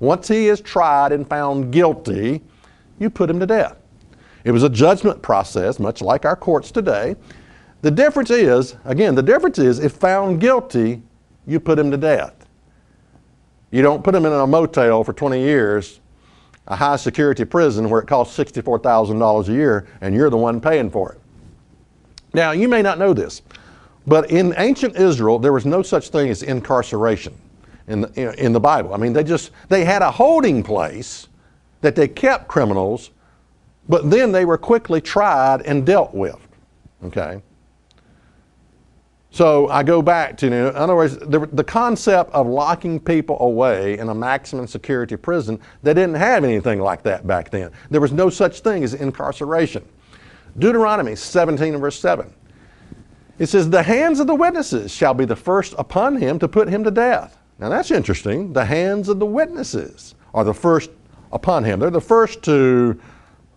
Once he is tried and found guilty, you put him to death. It was a judgment process, much like our courts today. The difference is, again, if found guilty, you put him to death. You don't put him in a motel for 20 years, a high security prison where it costs $64,000 a year, and you're the one paying for it. Now, you may not know this, but in ancient Israel, there was no such thing as incarceration in the Bible. I mean, they had a holding place that they kept criminals, but then they were quickly tried and dealt with, okay? So I go back to, in other words, the concept of locking people away in a maximum security prison, they didn't have anything like that back then. There was no such thing as incarceration. Deuteronomy 17 and verse 7. It says, the hands of the witnesses shall be the first upon him to put him to death. Now that's interesting. The hands of the witnesses are the first upon him. They're the first to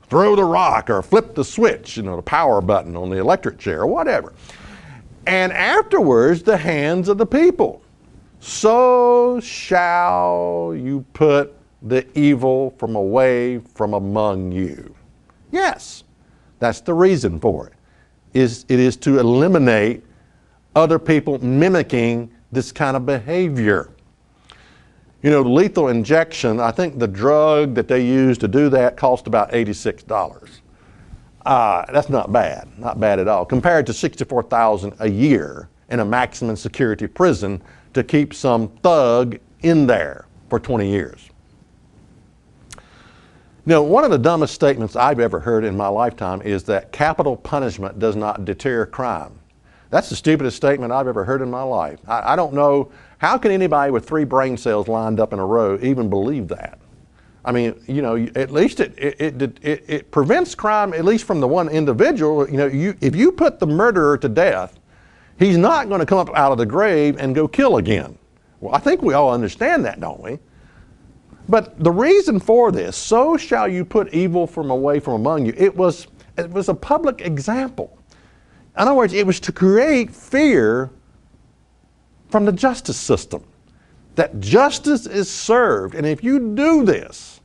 throw the rock or flip the switch, the power button on the electric chair or whatever. And afterwards, the hands of the people. So shall you put the evil from away from among you. Yes, that's the reason for it. It is to eliminate other people mimicking this kind of behavior. Lethal injection, I think the drug that they use to do that cost about $86. That's not bad at all, compared to $64,000 a year in a maximum security prison to keep some thug in there for 20 years. One of the dumbest statements I've ever heard in my lifetime is that capital punishment does not deter crime. That's the stupidest statement I've ever heard in my life. I don't know, how can anybody with 3 brain cells lined up in a row even believe that? I mean, at least it prevents crime, at least from the one individual. If you put the murderer to death, he's not going to come up out of the grave and go kill again. Well, I think we all understand that, don't we? But the reason for this, so shall you put evil from away from among you, it was a public example. In other words, it was to create fear from the justice system. That justice is served, and if you do this,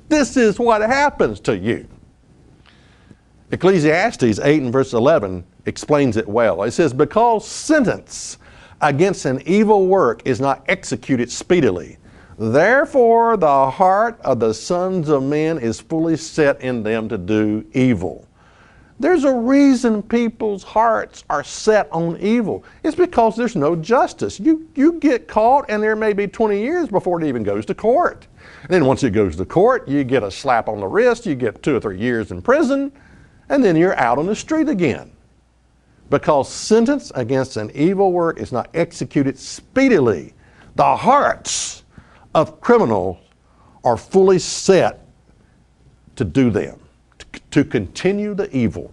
this is what happens to you. Ecclesiastes 8 and verse 11 explains it well. It says, because sentence against an evil work is not executed speedily, therefore the heart of the sons of men is fully set in them to do evil. There's a reason people's hearts are set on evil. It's because there's no justice. You get caught and there may be 20 years before it even goes to court. And then once it goes to court, you get a slap on the wrist, you get 2 or 3 years in prison, and then you're out on the street again. Because sentence against an evil work is not executed speedily. The hearts of criminals are fully set to do them. To continue the evil,